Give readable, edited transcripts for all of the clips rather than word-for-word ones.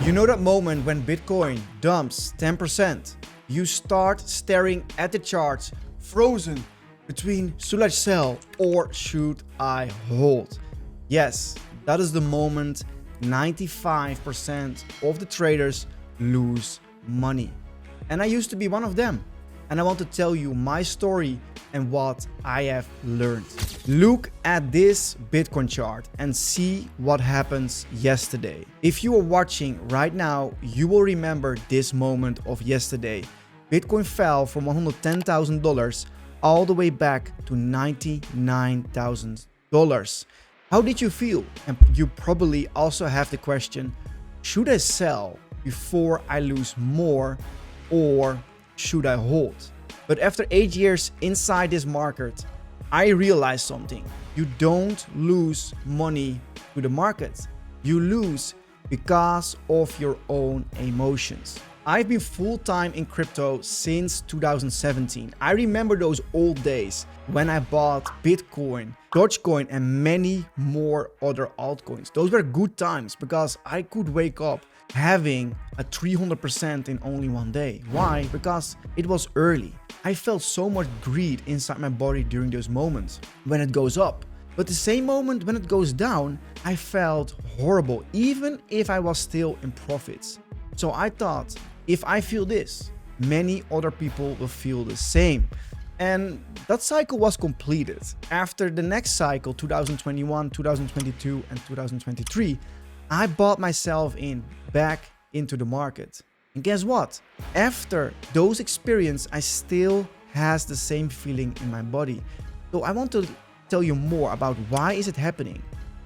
You know that moment when Bitcoin dumps 10%? You start staring at the charts, frozen between should I sell or should I hold? Yes, that is the moment 95% of the traders lose money. And I used to be one of them. And I want to tell you my story and what I have learned. Look at this Bitcoin chart and see what happens yesterday. If you are watching right now, you will remember this moment of yesterday. Bitcoin fell from $110,000 all the way back to $99,000. How did you feel? And you probably also have the question, should I sell before I lose more, or should I hold? But after 8 years inside this market, I realized something. You don't lose money to the market. You lose because of your own emotions. I've been full-time in crypto since 2017. I remember those old days when I bought Bitcoin, Dogecoin, and many more other altcoins. Those were good times because I could wake up having a 300% in only one day. Why? Because it was early. I felt so much greed inside my body during those moments when it goes up. But the same moment when it goes down, I felt horrible, even if I was still in profits. So I thought, if I feel this, many other people will feel the same. And that cycle was completed. After the next cycle, 2021, 2022, and 2023, I bought myself back into the market. And guess what? After those experiences, I still has the same feeling in my body. So I want to tell you more about why is it happening,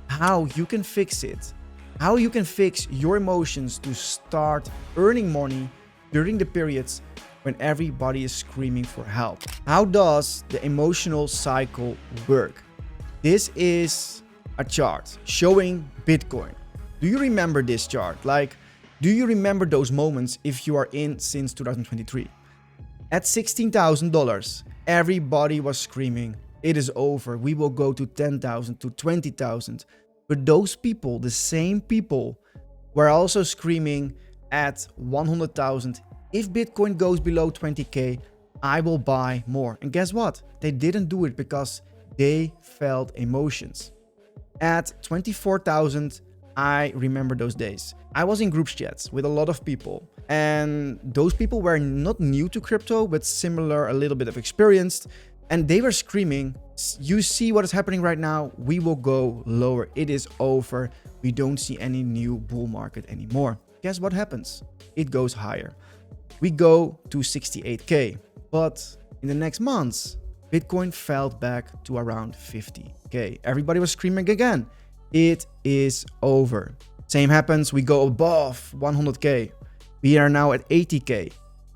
how you can fix it, how you can fix your emotions to start earning money during the periods when everybody is screaming for help. How does the emotional cycle work? This is a chart showing Bitcoin. Do you remember this chart? Do you remember those moments if you are in since 2023? At $16,000, everybody was screaming, it is over. We will go to 10,000, to 20,000. But those people, the same people, were also screaming at 100,000. If Bitcoin goes below 20K, I will buy more. And guess what? They didn't do it because they felt emotions. At 24,000, I remember those days. I was in group chats with a lot of people, and those people were not new to crypto, but similar, a little bit of experience. And they were screaming, you see what is happening right now? We will go lower. It is over. We don't see any new bull market anymore. Guess what happens? It goes higher. We go to 68K. But in the next months, Bitcoin fell back to around 50K. Everybody was screaming again. It is over. Same happens. We go above 100K. We are now at 80K.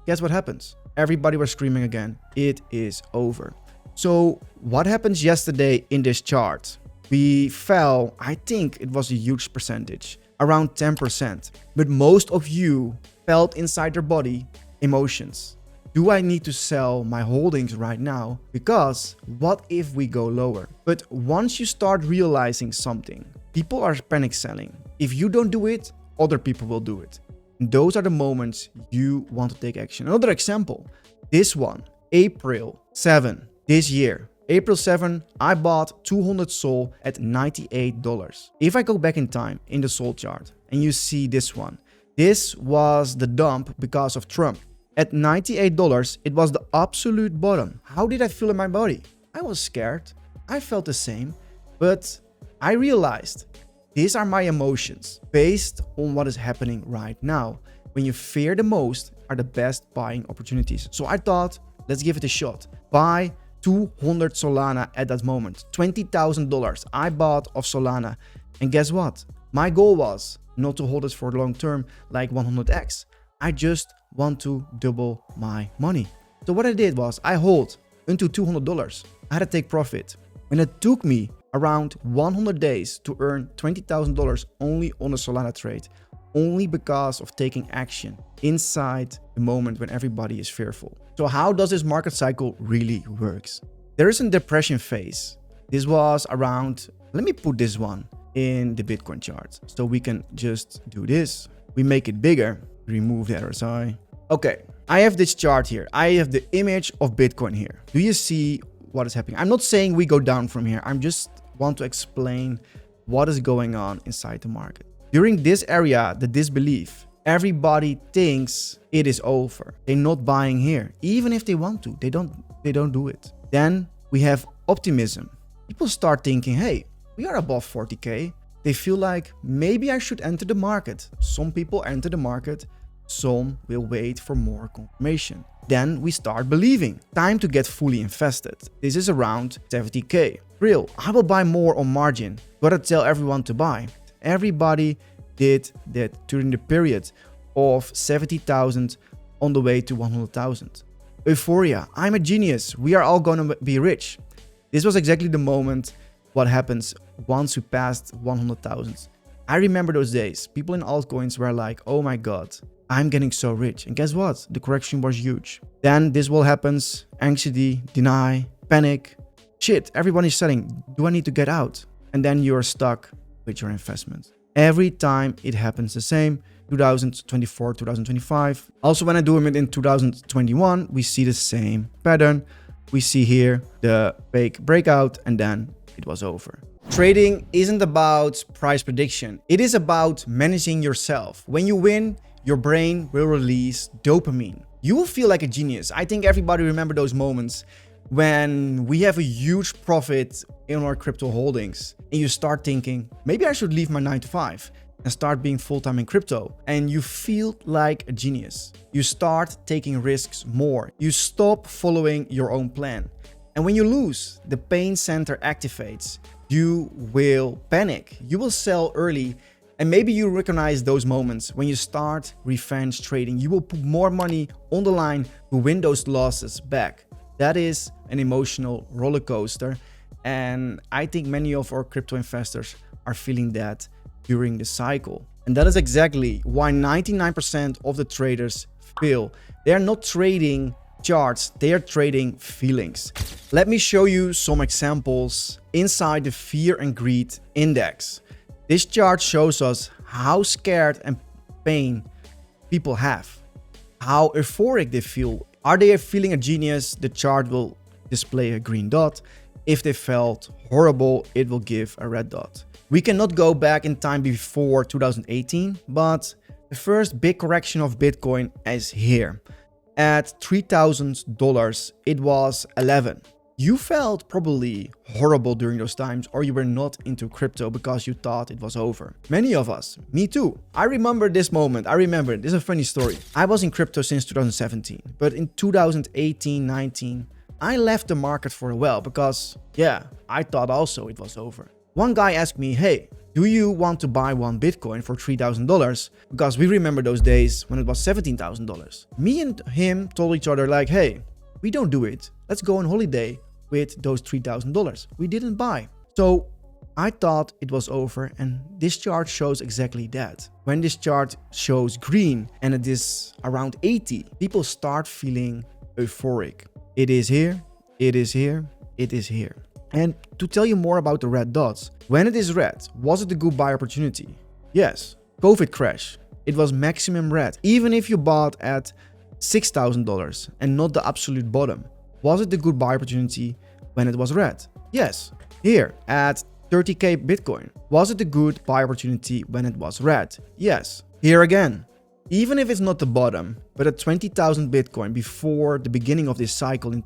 Guess what happens? Everybody was screaming again. It is over. So what happens yesterday in this chart? We fell, I think it was a huge percentage, around 10%. But most of you felt inside your body emotions. Do I need to sell my holdings right now? Because what if we go lower? But once you start realizing something, people are panic selling. If you don't do it, other people will do it. And those are the moments you want to take action. Another example, this one, April 7, this year. April 7, I bought 200 SOL at $98. If I go back in time in the SOL chart and you see this one, this was the dump because of Trump. At $98, it was the absolute bottom. How did I feel in my body? I was scared. I felt the same, but I realized these are my emotions based on what is happening right now. When you fear the most are the best buying opportunities. So I thought, let's give it a shot. Buy 200 Solana at that moment. $20,000 I bought of Solana. And guess what? My goal was not to hold it for long term like 100x. I just want to double my money. So what I did was I hold into $200. I had to take profit. And it took me around 100 days to earn $20,000 only on a Solana trade, only because of taking action inside the moment when everybody is fearful. So how does this market cycle really works? There is a depression phase. This was around, let me put this one in the Bitcoin chart so we can just do this. We make it bigger. Remove the RSI. Okay, I have this chart here. I have the image of Bitcoin here. Do you see what is happening? I'm not saying we go down from here. I'm just want to explain what is going on inside the market. During this area, the disbelief, everybody thinks it is over. They're not buying here. Even if they want to, they don't do it. Then we have optimism. People start thinking, hey, we are above 40K. They feel like maybe I should enter the market. Some people enter the market. Some will wait for more confirmation. Then we start believing. Time to get fully invested. This is around 70K. Real, I will buy more on margin. Gotta tell everyone to buy. Everybody did that during the period of 70,000 on the way to 100,000. Euphoria, I'm a genius. We are all gonna be rich. This was exactly the moment what happens once we passed 100,000. I remember those days. People in altcoins were like, oh my God, I'm getting so rich. And guess what? The correction was huge. Then this will happens. Anxiety, deny, panic. Shit, everyone is selling. Do I need to get out? And then you're stuck with your investment. Every time it happens the same. 2024, 2025. Also, when I do it in 2021, we see the same pattern. We see here the fake breakout and then it was over. Trading isn't about price prediction. It is about managing yourself. When you win, your brain will release dopamine. You will feel like a genius. I think everybody remember those moments when we have a huge profit in our crypto holdings and you start thinking, maybe I should leave my 9 to 5 and start being full-time in crypto. And you feel like a genius. You start taking risks more. You stop following your own plan. And when you lose, the pain center activates. You will panic. You will sell early. And maybe you recognize those moments when you start revenge trading. You will put more money on the line to win those losses back. That is an emotional roller coaster. And I think many of our crypto investors are feeling that during the cycle. And that is exactly why 99% of the traders fail. They are not trading charts, they are trading feelings. Let me show you some examples inside the fear and greed index. This chart shows us how scared and pain people have, how euphoric they feel. Are they feeling a genius? The chart will display a green dot. If they felt horrible, it will give a red dot. We cannot go back in time before 2018, but the first big correction of Bitcoin is here. At $3,000, it was 11. You felt probably horrible during those times, or you were not into crypto because you thought it was over. Many of us, me too. I remember this moment. This is a funny story. I was in crypto since 2017, but in 2018, 19, I left the market for a while because, yeah, I thought also it was over. One guy asked me, hey, do you want to buy one Bitcoin for $3,000? Because we remember those days when it was $17,000. Me and him told each other like, hey, we don't do it. Let's go on holiday with those $3,000. We didn't buy. So I thought it was over, and this chart shows exactly that. When this chart shows green and it is around 80, people start feeling euphoric. It is here, it is here, it is here. And to tell you more about the red dots, when it is red, was it a good buy opportunity? Yes. COVID crash, it was maximum red. Even if you bought at $6,000 and not the absolute bottom, was it a good buy opportunity when it was red? Yes. Here at 30K Bitcoin, was it a good buy opportunity when it was red? Yes. Here again, even if it's not the bottom, but at 20,000 Bitcoin before the beginning of this cycle in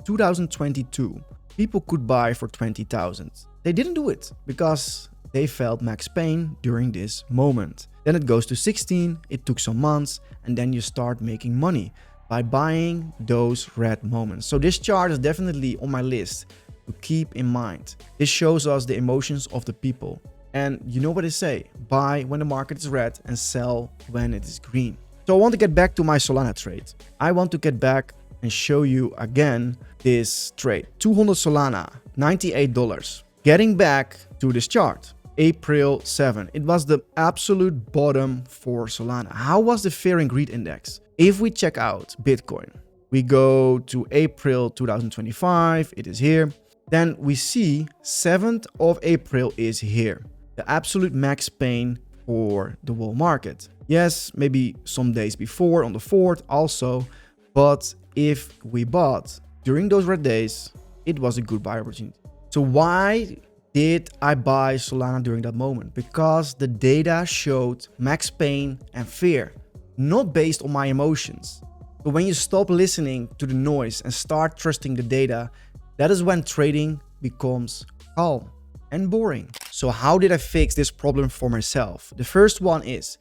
2022, people could buy for 20,000. They didn't do it because they felt max pain during this moment. Then it goes to 16, it took some months, and then you start making money by buying those red moments. So this chart is definitely on my list to keep in mind. This shows us the emotions of the people. And you know what they say, buy when the market is red and sell when it is green. So I want to get back to my Solana trade. I want to get back and show you again this trade. 200 Solana, $98. Getting back to this chart, April 7. It was the absolute bottom for Solana. How was the fear and greed index? If we check out Bitcoin, we go to April 2025. It is here. Then we see 7th of April is here. The absolute max pain for the whole market. Yes, maybe some days before on the 4th also, but if we bought during those red days, it was a good buy opportunity. So why did I buy Solana during that moment? Because the data showed max pain and fear, not based on my emotions. But when you stop listening to the noise and start trusting the data, that is when trading becomes calm and boring. So how did I fix this problem for myself? The first one is,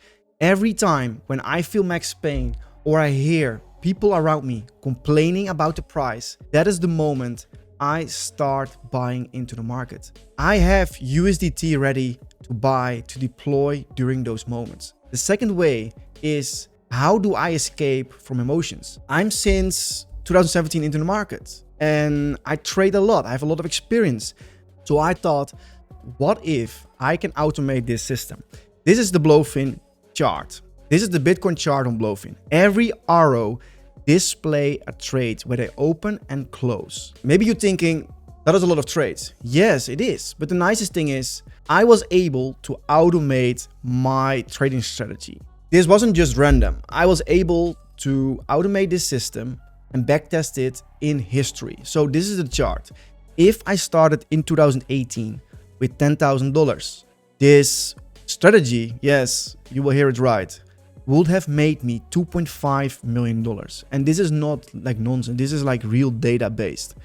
every time when I feel max pain or I hear people around me complaining about the price, that is the moment I start buying into the market. I have USDT ready to buy, to deploy during those moments. The second way is, how do I escape from emotions? I'm since 2017 into the market and I trade a lot. I have a lot of experience. So I thought, what if I can automate this system? This is the Bluefin chart. This is the Bitcoin chart on Bluefin. Every arrow display a trade where they open and close. Maybe you're thinking, that is a lot of trades. Yes, it is. But the nicest thing is, I was able to automate my trading strategy. This wasn't just random. I was able to automate this system and backtest it in history. So this is the chart. If I started in 2018 with $10,000, this strategy, yes, you will hear it right, would have made me $2.5 million. And this is not like nonsense. This is like real data based.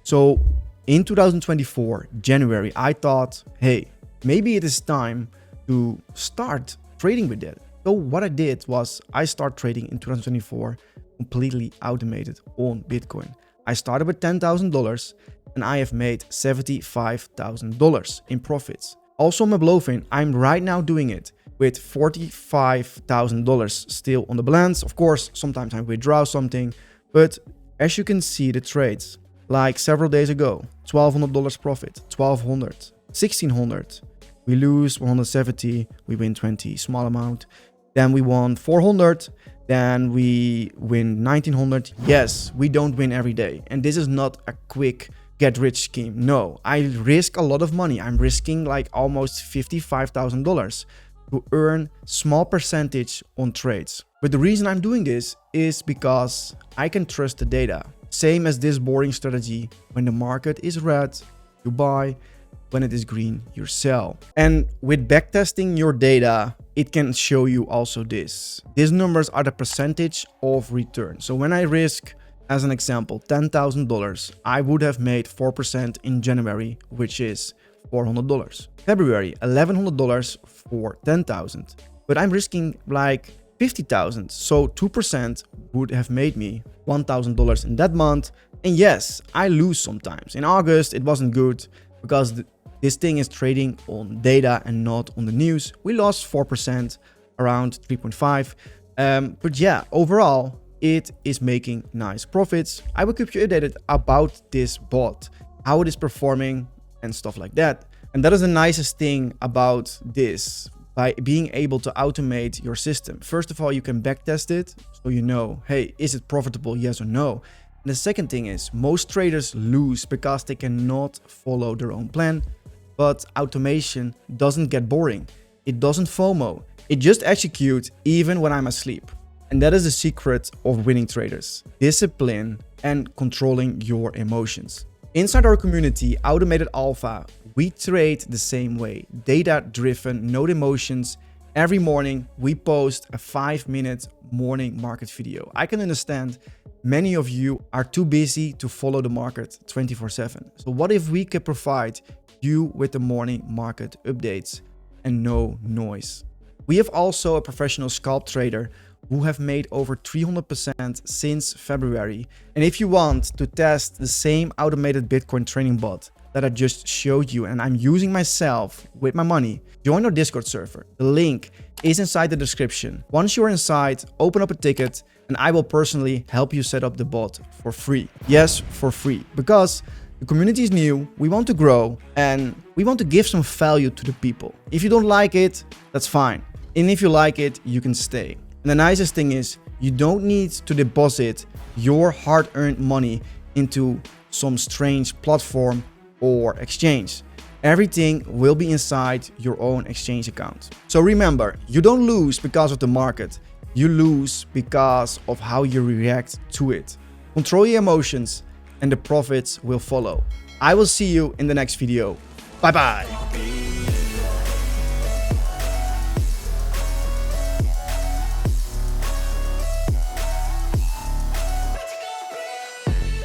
So in 2024, January, I thought, hey, maybe it is time to start trading with that. So what I did was I started trading in 2024 completely automated on Bitcoin. I started with $10,000 and I have made $75,000 in profits. Also on my Bluefin, I'm right now doing it with $45,000 still on the balance. Of course, sometimes I withdraw something, but as you can see the trades, like several days ago, $1,200 profit, $1,200, $1,600. We lose 170, we win 20, small amount. Then we won 400, then we win 1900. Yes, we don't win every day. And this is not a quick get rich scheme. No, I risk a lot of money. I'm risking like almost $55,000 to earn small percentage on trades. But the reason I'm doing this is because I can trust the data. Same as this boring strategy. When the market is red, you buy. When it is green, you sell. And with backtesting your data, it can show you also this. These numbers are the percentage of return. So when I risk, as an example, $10,000, I would have made 4% in January, which is $400. February, $1,100 for 10,000. But I'm risking like 50,000. So 2% would have made me $1,000 in that month. And yes, I lose sometimes. In August, it wasn't good because this thing is trading on data and not on the news. We lost 4%, around 3.5. But yeah, overall, it is making nice profits. I will keep you updated about this bot, how it is performing and stuff like that. And that is the nicest thing about this, by being able to automate your system. First of all, you can backtest it, so you know, hey, is it profitable, yes or no? And the second thing is, most traders lose because they cannot follow their own plan. But automation doesn't get boring. It doesn't FOMO. It just executes even when I'm asleep. And that is the secret of winning traders: discipline and controlling your emotions. Inside our community, Automated Alpha, we trade the same way. Data-driven, no emotions. Every morning, we post a 5-minute morning market video. I can understand many of you are too busy to follow the market 24/7. So what if we could provide you with the morning market updates and no noise? We have also a professional scalp trader who have made over 300% since February. And if you want to test the same automated Bitcoin trading bot that I just showed you and I'm using myself with my money, join our Discord server. The link is inside the description. Once you're inside, open up a ticket and I will personally help you set up the bot for free. Yes, for free, because the community is new, we want to grow, and we want to give some value to the people. If you don't like it, that's fine. And if you like it, you can stay. And the nicest thing is, you don't need to deposit your hard-earned money into some strange platform or exchange. Everything will be inside your own exchange account. So remember, you don't lose because of the market. You lose because of how you react to it. Control your emotions and the profits will follow. I will see you in the next video. Bye bye.